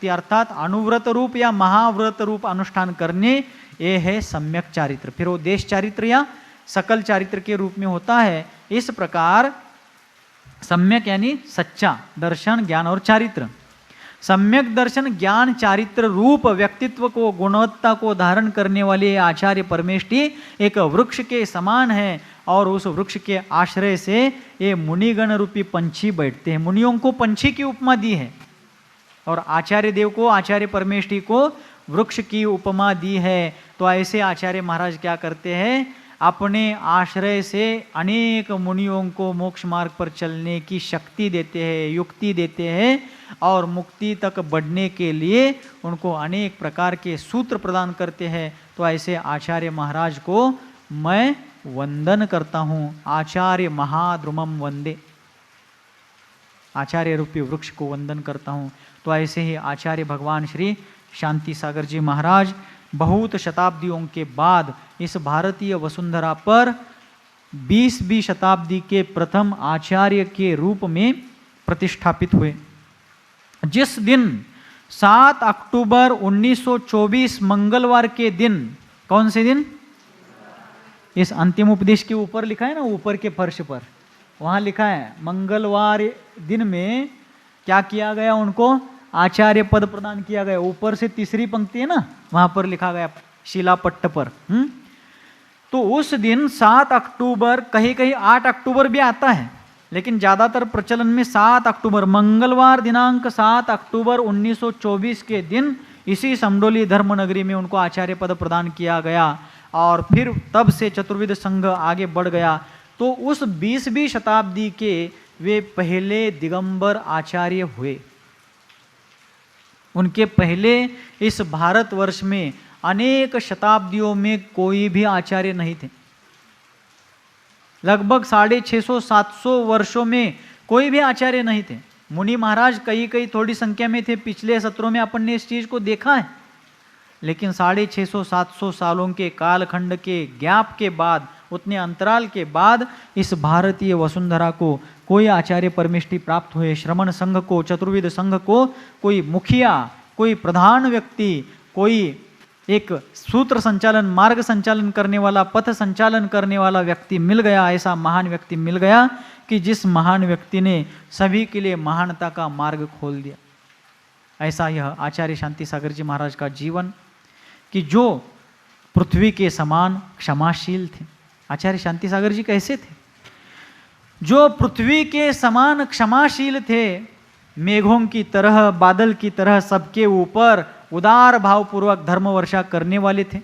शक्ति अर्थात अनुव्रत रूप या महाव्रत रूप अनुष्ठान करने, ये है सम्यक चारित्र। फिर वो देश चारित्र या सकल चारित्र के रूप में होता है। इस प्रकार सम्यक यानी सच्चा दर्शन, ज्ञान और चारित्र। सम्यक दर्शन, ज्ञान, चारित्र रूप व्यक्तित्व को, गुणवत्ता को धारण करने वाले आचार्य परमेष्ठी एक वृक्ष के समान है और उस वृक्ष के आश्रय से ये मुनिगण रूपी पंछी बैठते हैं। मुनियों को पंछी की उपमा दी है और आचार्य देव को, आचार्य परमेष्ठी को वृक्ष की उपमा दी है। तो ऐसे आचार्य महाराज क्या करते हैं, अपने आश्रय से अनेक मुनियों को मोक्ष मार्ग पर चलने की शक्ति देते हैं, युक्ति देते हैं और मुक्ति तक बढ़ने के लिए उनको अनेक प्रकार के सूत्र प्रदान करते हैं। तो ऐसे आचार्य महाराज को मैं वंदन करता हूँ। आचार्य महाद्रुमम वंदे, आचार्य रूपी वृक्ष को वंदन करता हूँ। तो ऐसे ही आचार्य भगवान श्री शांति सागर जी महाराज बहुत शताब्दियों के बाद इस भारतीय वसुंधरा पर 20वीं शताब्दी के प्रथम आचार्य के रूप में प्रतिष्ठापित हुए। जिस दिन 7 अक्टूबर 1924 मंगलवार के दिन, कौन से दिन, इस अंतिम उपदेश के ऊपर लिखा है ना, ऊपर के फर्श पर वहां लिखा है मंगलवार दिन में क्या किया गया, उनको आचार्य पद प्रदान किया गया। ऊपर से तीसरी पंक्ति है ना, वहां पर लिखा गया शिलापट्ट पर। तो उस दिन 7 अक्टूबर, कहीं कहीं 8 अक्टूबर भी आता है, लेकिन ज्यादातर प्रचलन में 7 अक्टूबर, मंगलवार दिनांक 7 अक्टूबर 1924 के दिन इसी समडोली धर्मनगरी में उनको आचार्य पद प्रदान किया गया और फिर तब से चतुर्विध संघ आगे बढ़ गया। तो उस 20वीं शताब्दी के वे पहले दिगंबर आचार्य हुए। उनके पहले इस भारतवर्ष में अनेक शताब्दियों में कोई भी आचार्य नहीं थे। लगभग 650-700 वर्षों में कोई भी आचार्य नहीं थे। मुनि महाराज कई कई थोड़ी संख्या में थे। पिछले सत्रों में अपन ने इस चीज को देखा है, लेकिन 650-700 सालों के कालखंड के गैप के बाद, उतने अंतराल के बाद इस भारतीय वसुंधरा को कोई आचार्य परमेष्ठी प्राप्त हुए। श्रमण संघ को, चतुर्विध संघ को कोई मुखिया, कोई प्रधान व्यक्ति, कोई एक सूत्र संचालन, मार्ग संचालन करने वाला, पथ संचालन करने वाला व्यक्ति मिल गया। ऐसा महान व्यक्ति मिल गया कि जिस महान व्यक्ति ने सभी के लिए महानता का मार्ग खोल दिया। ऐसा यह आचार्य शांति सागर जी महाराज का जीवन, कि जो पृथ्वी के समान क्षमाशील थे। आचार्य शांति सागर जी कैसे थे? जो पृथ्वी के समान क्षमाशील थे, मेघों की तरह, बादल की तरह सबके ऊपर उदार भावपूर्वक धर्म वर्षा करने वाले थे।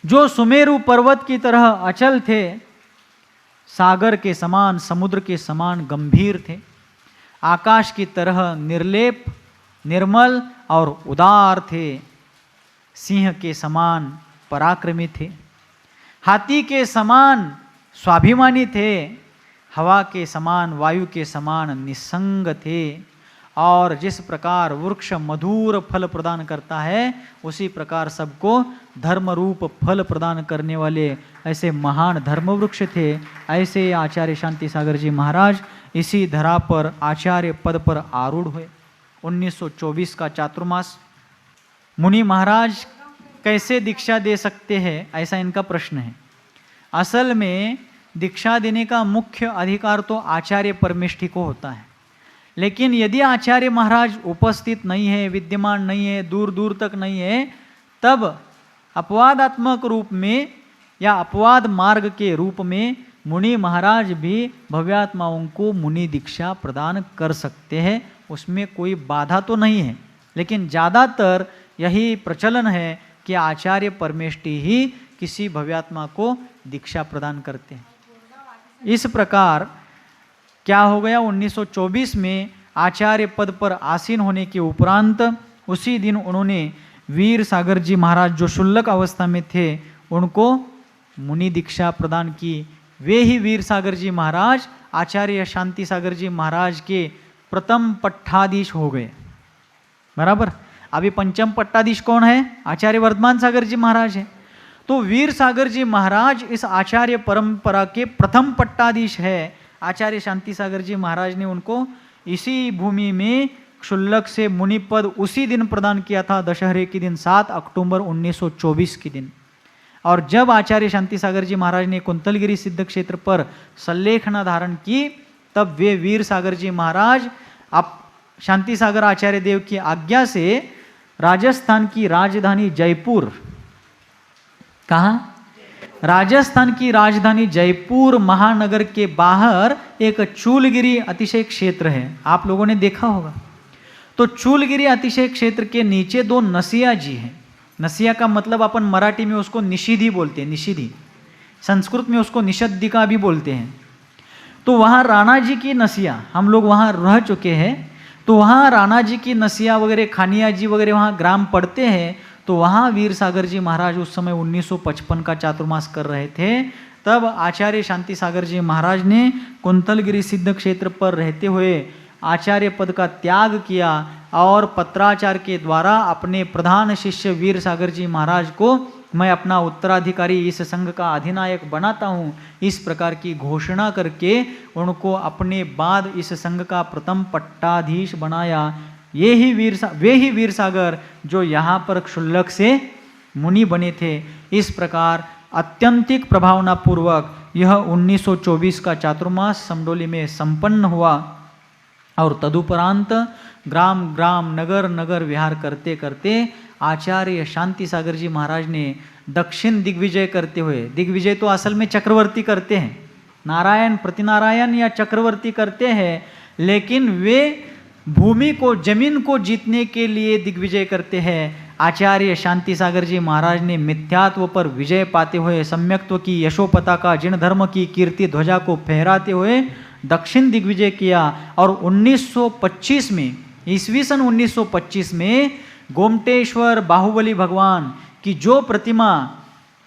जो सुमेरु पर्वत की तरह अचल थे, सागर के समान, समुद्र के समान गंभीर थे। आकाश की तरह निर्लेप, निर्मल और उदार थे। सिंह के समान पराक्रमी थे। हाथी के समान स्वाभिमानी थे। हवा के समान, वायु के समान निसंग थे। और जिस प्रकार वृक्ष मधुर फल प्रदान करता है, उसी प्रकार सबको धर्म रूप फल प्रदान करने वाले ऐसे महान धर्म वृक्ष थे। ऐसे आचार्य शांति सागर जी महाराज इसी धरा पर आचार्य पद पर आरूढ़ हुए। 1924 का चातुर्मास। मुनि महाराज कैसे दीक्षा दे सकते हैं, ऐसा इनका प्रश्न है। असल में दीक्षा देने का मुख्य अधिकार तो आचार्य परमेष्ठी को होता है, लेकिन यदि आचार्य महाराज उपस्थित नहीं है, विद्यमान नहीं है, दूर दूर तक नहीं है, तब अपवादात्मक रूप में या अपवाद मार्ग के रूप में मुनि महाराज भी भव्यात्माओं को मुनि दीक्षा प्रदान कर सकते हैं। उसमें कोई बाधा तो नहीं है, लेकिन ज़्यादातर यही प्रचलन है कि आचार्य परमेष्ठी ही किसी भव्यात्मा को दीक्षा प्रदान करते हैं। इस प्रकार क्या हो गया, 1924 में आचार्य पद पर आसीन होने के उपरांत उसी दिन उन्होंने वीर सागर जी महाराज जो शुल्लक अवस्था में थे उनको मुनि दीक्षा प्रदान की। वे ही वीर सागर जी महाराज आचार्य शांति सागर जी महाराज के प्रथम पट्टाधीश हो गए। बराबर। अभी पंचम पट्टाधीश कौन है? आचार्य वर्धमान सागर जी महाराज है। तो वीर सागर जी महाराज इस आचार्य परंपरा के प्रथम पट्टाधीश है। आचार्य शांति सागर जी महाराज ने उनको इसी भूमि में क्षुल्लक से मुनि पद उसी दिन प्रदान किया था, दशहरे के दिन 7 अक्टूबर 1924 के दिन। और जब आचार्य शांति सागर जी महाराज ने कुंतलगिरी सिद्ध क्षेत्र पर संलेखना धारण की, तब वे वीर सागर जी महाराज आप शांति सागर आचार्य देव की आज्ञा से राजस्थान की राजधानी जयपुर, कहाँ? राजस्थान की राजधानी जयपुर महानगर के बाहर एक चूलगिरी अतिशय क्षेत्र है, आप लोगों ने देखा होगा। तो चूलगिरी अतिशय क्षेत्र के नीचे 2 नसिया जी हैं। नसिया का मतलब अपन मराठी में उसको निषिधि बोलते हैं, निषिधि, संस्कृत में उसको निषद्दिका भी बोलते हैं। तो वहाँ राणा जी की नसिया, हम लोग वहाँ रह चुके हैं, तो वहाँ राणा जी की नसिया वगैरह, खानिया जी वगैरह वहाँ ग्राम पड़ते हैं। तो वहाँ वीर सागर जी महाराज उस समय 1955 का चातुर्मास कर रहे थे। तब आचार्य शांति सागर जी महाराज ने कुंतलगिरी सिद्ध क्षेत्र पर रहते हुए आचार्य पद का त्याग किया और पत्राचार के द्वारा अपने प्रधान शिष्य वीर सागर जी महाराज को मैं अपना उत्तराधिकारी, इस संघ का अधिनायक बनाता हूँ, इस प्रकार की घोषणा करके उनको अपने बाद इस संघ का प्रथम पट्टाधीश बनाया। वे ही वीर सागर जो यहाँ पर क्षुल्लक से मुनि बने थे। इस प्रकार अत्यंतिक प्रभावना पूर्वक यह 1924 का चातुर्मास समडोली में संपन्न हुआ और तदुपरांत ग्राम ग्राम नगर नगर विहार करते करते आचार्य शांति सागर जी महाराज ने दक्षिण दिग्विजय करते हुए, दिग्विजय तो असल में चक्रवर्ती करते हैं, नारायण प्रतिनारायण या चक्रवर्ती करते हैं, लेकिन वे भूमि को, जमीन को जीतने के लिए दिग्विजय करते हैं। आचार्य शांति सागर जी महाराज ने मिथ्यात्व पर विजय पाते हुए सम्यक्त्व की यशोपता का, जिन धर्म की कीर्ति ध्वजा को फहराते हुए दक्षिण दिग्विजय किया। और 1925 में, ईस्वी सन 1925 में गोमटेश्वर बाहुबली भगवान की जो प्रतिमा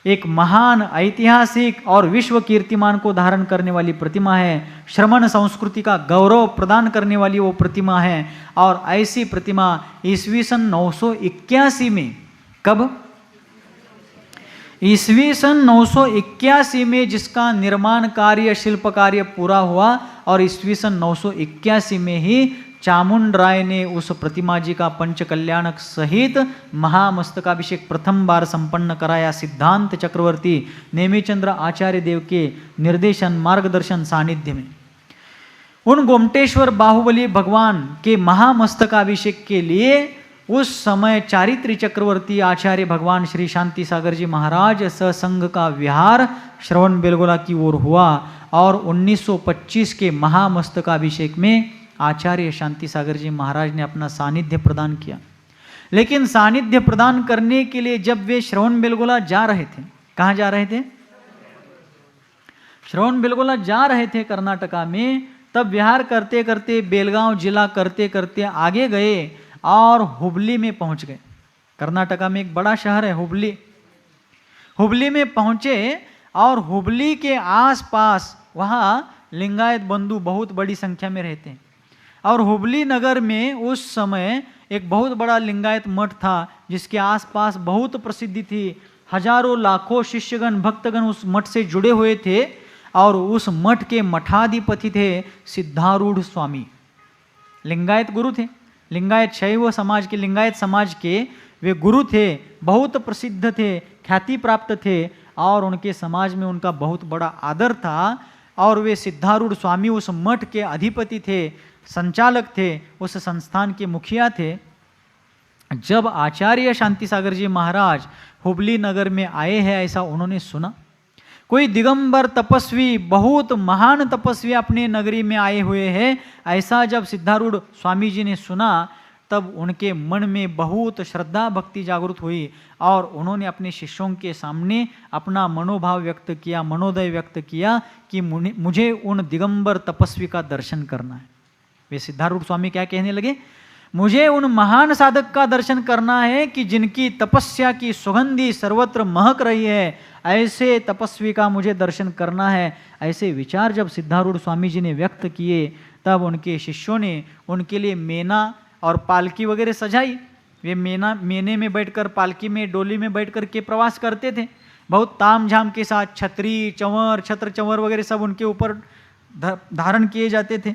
एक महान ऐतिहासिक और विश्व कीर्तिमान को धारण करने वाली प्रतिमा है, श्रमण संस्कृति का गौरव प्रदान करने वाली वो प्रतिमा है। और ऐसी प्रतिमा ईस्वी सन 981 में, कब? ईस्वी सन 981 में जिसका निर्माण कार्य, शिल्प कार्य पूरा हुआ और ईस्वी सन 981 में ही चामुंड राय ने उस प्रतिमा जी का पंचकल्याणक सहित महामस्तकाभिषेक प्रथम बार संपन्न कराया। सिद्धांत चक्रवर्ती नेमीचंद्र आचार्य देव के निर्देशन मार्गदर्शन सानिध्य में उन गोमटेश्वर बाहुबली भगवान के महामस्तकाभिषेक के लिए उस समय चारित्री चक्रवर्ती आचार्य भगवान श्री शांति सागर जी महाराज ससंग का विहार श्रवण बेलगोला की ओर हुआ। और 1925 के महामस्तकाभिषेक में आचार्य शांति सागर जी महाराज ने अपना सानिध्य प्रदान किया। लेकिन सानिध्य प्रदान करने के लिए जब वे श्रवण बेलगोला जा रहे थे, कहाँ जा रहे थे? श्रवण बेलगोला जा रहे थे कर्नाटका में, तब विहार करते करते बेलगांव जिला करते करते आगे गए और हुबली में पहुंच गए। कर्नाटका में एक बड़ा शहर है हुबली। हुबली में पहुंचे और हुबली के आसपास वहाँ लिंगायत बंधु बहुत बड़ी संख्या में रहते हैं। और हुबली नगर में उस समय एक बहुत बड़ा लिंगायत मठ था जिसके आसपास बहुत प्रसिद्धि थी। हजारों लाखों शिष्यगण भक्तगण उस मठ से जुड़े हुए थे और उस मठ के मठाधिपति थे सिद्धारूढ़ स्वामी। लिंगायत गुरु थे, लिंगायत शैव समाज के, लिंगायत समाज के वे गुरु थे, बहुत प्रसिद्ध थे, ख्याति प्राप्त थे और उनके समाज में उनका बहुत बड़ा आदर था। और वे सिद्धारूढ़ स्वामी उस मठ के अधिपति थे, संचालक थे, उस संस्थान के मुखिया थे। जब आचार्य शांति सागर जी महाराज हुबली नगर में आए हैं ऐसा उन्होंने सुना, कोई दिगंबर तपस्वी, बहुत महान तपस्वी अपने नगरी में आए हुए हैं, ऐसा जब सिद्धारूढ़ स्वामी जी ने सुना तब उनके मन में बहुत श्रद्धा भक्ति जागृत हुई और उन्होंने अपने शिष्यों के सामने अपना मनोभाव व्यक्त किया, मनोदय व्यक्त किया कि मुझे उन दिगंबर तपस्वी का दर्शन करना है। वे सिद्धारूढ़ स्वामी क्या कहने लगे? मुझे उन महान साधक का दर्शन करना है कि जिनकी तपस्या की सुगंधी सर्वत्र महक रही है, ऐसे तपस्वी का मुझे दर्शन करना है। ऐसे विचार जब सिद्धारूढ़ स्वामी जी ने व्यक्त किए तब उनके शिष्यों ने उनके लिए मेना और पालकी वगैरह सजाई। वे मेने में बैठकर, पालकी में, डोली में बैठकर के प्रवास करते थे, बहुत ताम झाम के साथ। छतरी, चंवर, छत्र चंवर वगैरह सब उनके ऊपर धारण किए जाते थे।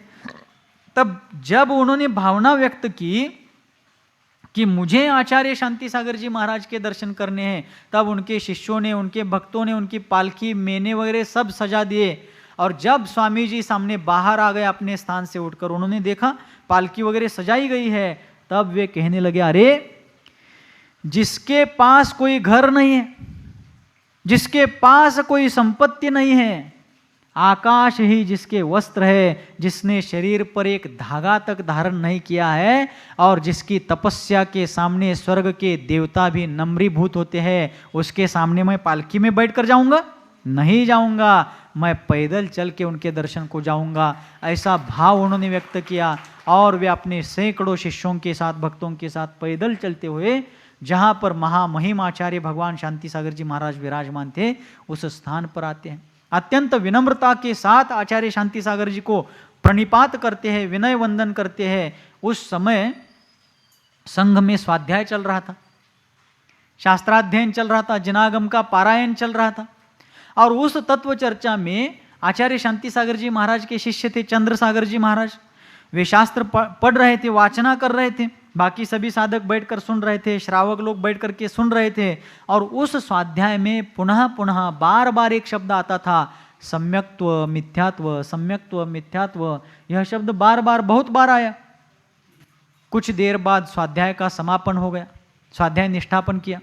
तब जब उन्होंने भावना व्यक्त की कि मुझे आचार्य शांति सागर जी महाराज के दर्शन करने हैं, तब उनके शिष्यों ने, उनके भक्तों ने उनकी पालकी, मेने वगैरह सब सजा दिए। और जब स्वामी जी सामने बाहर आ गए अपने स्थान से उठकर, उन्होंने देखा पालकी वगैरह सजाई गई है, तब वे कहने लगे, अरे जिसके पास कोई घर नहीं है, जिसके पास कोई संपत्ति नहीं है, आकाश ही जिसके वस्त्र है, जिसने शरीर पर एक धागा तक धारण नहीं किया है, और जिसकी तपस्या के सामने स्वर्ग के देवता भी नम्रीभूत होते हैं, उसके सामने मैं पालकी में बैठकर जाऊंगा? नहीं जाऊंगा, मैं पैदल चल के उनके दर्शन को जाऊंगा। ऐसा भाव उन्होंने व्यक्त किया और वे अपने सैकड़ों शिष्यों के साथ, भक्तों के साथ पैदल चलते हुए जहाँ पर महामहिम आचार्य भगवान शांति सागर जी महाराज विराजमान थे, उस स्थान पर आते हैं। अत्यंत विनम्रता के साथ आचार्य शांति सागर जी को प्रणिपात करते हैं, विनय वंदन करते हैं। उस समय संघ में स्वाध्याय चल रहा था, शास्त्राध्ययन चल रहा था, जिनागम का पारायण चल रहा था। और उस तत्व चर्चा में आचार्य शांति सागर जी महाराज के शिष्य थे चंद्र सागर जी महाराज। वे शास्त्र पढ़ रहे थे, वाचना कर रहे थे, बाकी सभी साधक बैठकर सुन रहे थे, श्रावक लोग बैठ करके सुन रहे थे। और उस स्वाध्याय में पुनः पुनः बार बार एक शब्द आता था, सम्यक्त्व मिथ्यात्व, सम्यक्त्व मिथ्यात्व। यह शब्द बार बार बहुत बार आया। कुछ देर बाद स्वाध्याय का समापन हो गया, स्वाध्याय निष्ठापन किया,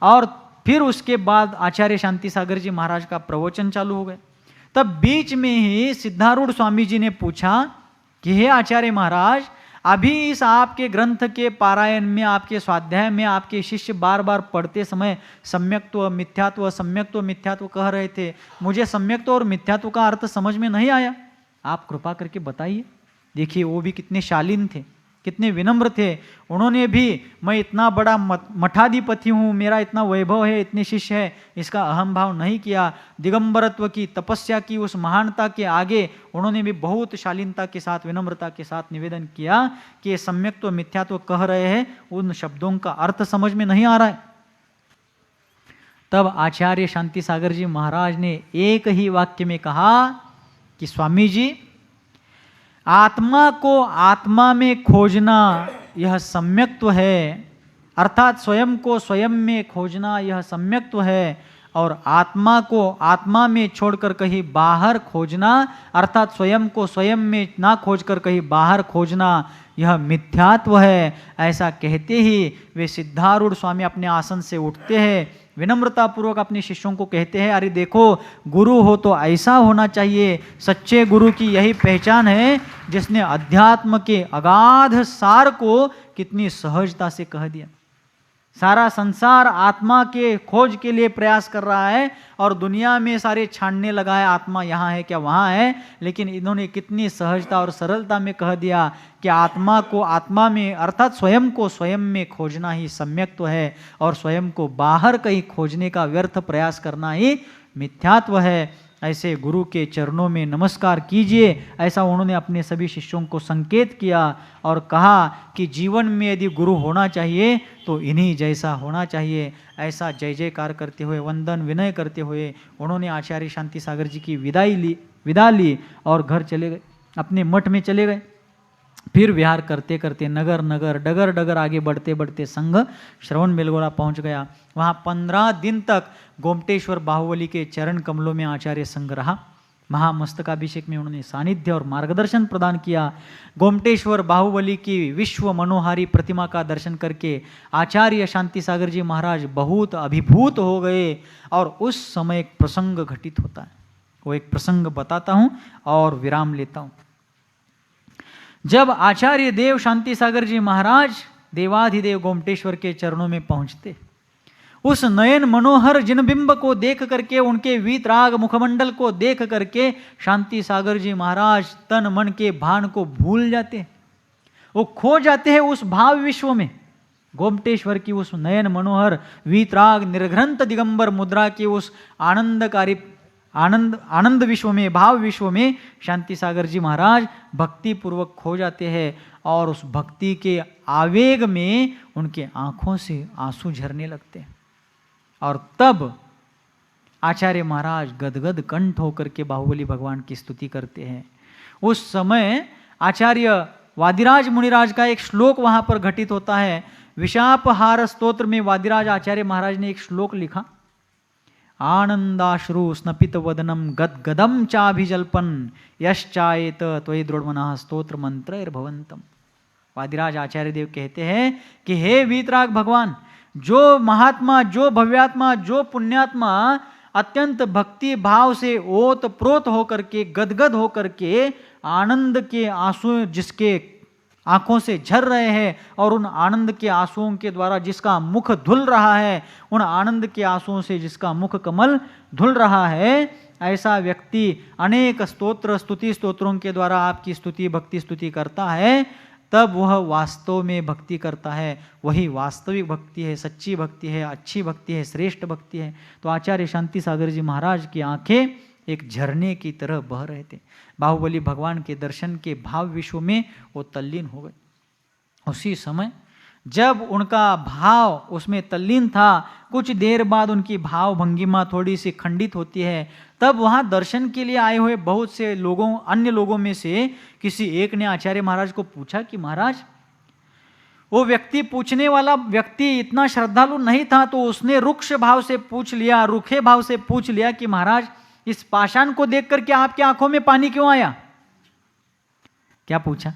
और फिर उसके बाद आचार्य शांति सागर जी महाराज का प्रवचन चालू हो गया। तब बीच में ही सिद्धारूढ़ स्वामी जी ने पूछा कि हे आचार्य महाराज, अभी इस आपके ग्रंथ के पारायण में, आपके स्वाध्याय में आपके शिष्य बार बार पढ़ते समय सम्यक्त्व मिथ्यात्व, सम्यक्त्व मिथ्यात्व कह रहे थे, मुझे सम्यक्त्व और मिथ्यात्व का अर्थ समझ में नहीं आया, आप कृपा करके बताइए। देखिए वो भी कितने शालीन थे, कितने विनम्र थे। उन्होंने भी, मैं इतना बड़ा मठाधिपति हूँ, मेरा इतना वैभव है, इतने शिष्य है, इसका अहम भाव नहीं किया। दिगंबरत्व की, तपस्या की उस महानता के आगे उन्होंने भी बहुत शालीनता के साथ, विनम्रता के साथ निवेदन किया कि ये सम्यक्त्व मिथ्यात्व कह रहे हैं, उन शब्दों का अर्थ समझ में नहीं आ रहा है। तब आचार्य शांति सागर जी महाराज ने एक ही वाक्य में कहा कि स्वामी जी, आत्मा को आत्मा में खोजना यह सम्यक्त्व है, अर्थात स्वयं को स्वयं में खोजना यह सम्यक्त्व है, और आत्मा को आत्मा में छोड़कर कहीं बाहर खोजना, अर्थात स्वयं को स्वयं में ना खोजकर कहीं बाहर खोजना, यह मिथ्यात्व है। ऐसा कहते ही वे सिद्धारूढ़ स्वामी अपने आसन से उठते हैं, विनम्रता पूर्वक अपने शिष्यों को कहते हैं, अरे देखो, गुरु हो तो ऐसा होना चाहिए। सच्चे गुरु की यही पहचान है जिसने अध्यात्म के अगाध सार को कितनी सहजता से कह दिया। सारा संसार आत्मा के खोज के लिए प्रयास कर रहा है और दुनिया में सारे छानने लगा है, आत्मा यहाँ है क्या वहाँ है, लेकिन इन्होंने कितनी सहजता और सरलता में कह दिया कि आत्मा को आत्मा में, अर्थात स्वयं को स्वयं में खोजना ही सम्यक्त्व है, और स्वयं को बाहर कहीं खोजने का व्यर्थ प्रयास करना ही मिथ्यात्व है। ऐसे गुरु के चरणों में नमस्कार कीजिए, ऐसा उन्होंने अपने सभी शिष्यों को संकेत किया और कहा कि जीवन में यदि गुरु होना चाहिए तो इन्हीं जैसा होना चाहिए। ऐसा जय जयकार करते हुए, वंदन विनय करते हुए उन्होंने आचार्य शांति सागर जी की विदा ली और घर चले गए, अपने मठ में चले गए। फिर विहार करते करते नगर नगर डगर डगर आगे बढ़ते बढ़ते संघ श्रवण बेलगोला पहुंच गया। वहाँ 15 दिन तक गोमटेश्वर बाहुबली के चरण कमलों में आचार्य संघ रहा। महामस्तकाभिषेक में उन्होंने सानिध्य और मार्गदर्शन प्रदान किया। गोमटेश्वर बाहुबली की विश्व मनोहारी प्रतिमा का दर्शन करके आचार्य शांति सागर जी महाराज बहुत अभिभूत हो गए। और उस समय एक प्रसंग घटित होता है, वो एक प्रसंग बताता हूँ और विराम लेता हूँ। जब आचार्य देव शांति सागर जी महाराज देवाधिदेव गोमटेश्वर के चरणों में पहुंचते, उस नयन मनोहर जिनबिंब को देख करके, उनके वीतराग मुखमंडल को देख करके शांति सागर जी महाराज तन मन के भान को भूल जाते, वो खो जाते हैं उस भाव विश्व में। गोमटेश्वर की उस नयन मनोहर वीतराग निर्घ्रंथ दिगंबर मुद्रा की उस आनंदकारी आनंद विश्व में, भाव विश्व में शांति सागर जी महाराज भक्ति पूर्वक खो जाते हैं। और उस भक्ति के आवेग में उनके आंखों से आंसू झरने लगते हैं। और तब आचार्य महाराज गदगद कंठ होकर के बाहुबली भगवान की स्तुति करते हैं। उस समय आचार्य वादिराज मुनिराज का एक श्लोक वहां पर घटित होता है। विशापहार स्तोत्र में वादिराज आचार्य महाराज ने एक श्लोक लिखा, आनंदाश्रु स्नपित वदनम गदगदम चाभिजल्पन यश्चायेत त्वयि दृढ़मनः स्तोत्र मंत्रैर्भवन्तम। वादिराज आचार्य देव कहते हैं कि हे वीतराग भगवान, जो महात्मा, जो भव्यात्मा, जो पुण्यात्मा अत्यंत भक्ति भाव से ओत प्रोत होकर के, गदगद होकर के आनंद के आंसू जिसके आंखों से झर रहे हैं और उन आनंद के आंसुओं के द्वारा जिसका मुख धुल रहा है, उन आनंद के आंसुओं से जिसका मुख कमल धुल रहा है, ऐसा व्यक्ति अनेक स्तोत्र स्तुति स्तोत्रों के द्वारा आपकी स्तुति भक्ति स्तुति करता है, तब वह वास्तव में भक्ति करता है। वही वास्तविक भक्ति है, सच्ची भक्ति है, अच्छी भक्ति है, श्रेष्ठ भक्ति है। तो आचार्य शांति सागर जी महाराज की आंखें एक झरने की तरह बह रहे थे। बाहुबली भगवान के दर्शन के भाव विश्व में वो तल्लीन हो गए। उसी समय जब उनका भाव उसमें तल्लीन था, कुछ देर बाद उनकी भाव भंगिमा थोड़ी सी खंडित होती है। तब वहां दर्शन के लिए आए हुए बहुत से लोगों, अन्य लोगों में से किसी एक ने आचार्य महाराज को पूछा कि महाराज, वो व्यक्ति, पूछने वाला व्यक्ति इतना श्रद्धालु नहीं था, तो उसने रुक्ष भाव से पूछ लिया, रुखे भाव से पूछ लिया कि महाराज, इस पाषाण को देख करके आपकी आंखों में पानी क्यों आया? क्या पूछा?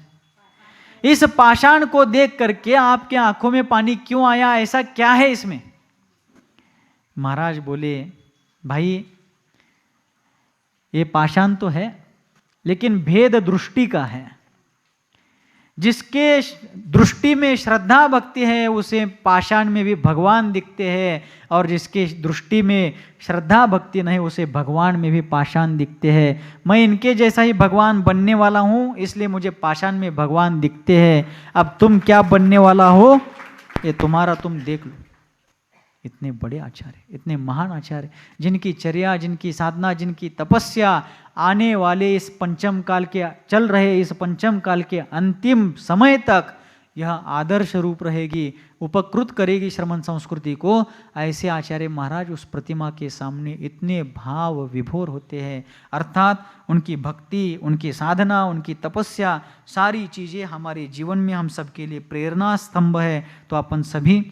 इस पाषाण को देख करके आपके आंखों में पानी क्यों आया? ऐसा क्या है इसमें? महाराज बोले, भाई ये पाषाण तो है, लेकिन भेद दृष्टि का है। जिसके दृष्टि में श्रद्धा भक्ति है उसे पाषाण में भी भगवान दिखते हैं, और जिसके दृष्टि में श्रद्धा भक्ति नहीं उसे भगवान में भी पाषाण दिखते हैं। मैं इनके जैसा ही भगवान बनने वाला हूँ, इसलिए मुझे पाषाण में भगवान दिखते हैं। अब तुम क्या बनने वाला हो ये तुम्हारा तुम देख लो। इतने बड़े आचार्य, इतने महान आचार्य, जिनकी चर्या, जिनकी साधना, जिनकी तपस्या आने वाले इस पंचम काल के, चल रहे इस पंचम काल के अंतिम समय तक यह आदर्श रूप रहेगी, उपकृत करेगी श्रमण संस्कृति को। ऐसे आचार्य महाराज उस प्रतिमा के सामने इतने भाव विभोर होते हैं। अर्थात उनकी भक्ति, उनकी साधना, उनकी तपस्या, सारी चीज़ें हमारे जीवन में हम सबके लिए प्रेरणा स्तंभ है। तो अपन सभी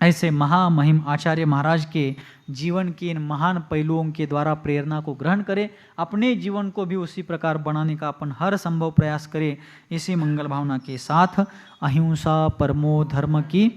ऐसे महामहिम आचार्य महाराज के जीवन के इन महान पहलुओं के द्वारा प्रेरणा को ग्रहण करें, अपने जीवन को भी उसी प्रकार बनाने का अपन हर संभव प्रयास करें। इसी मंगल भावना के साथ अहिंसा परमो धर्म की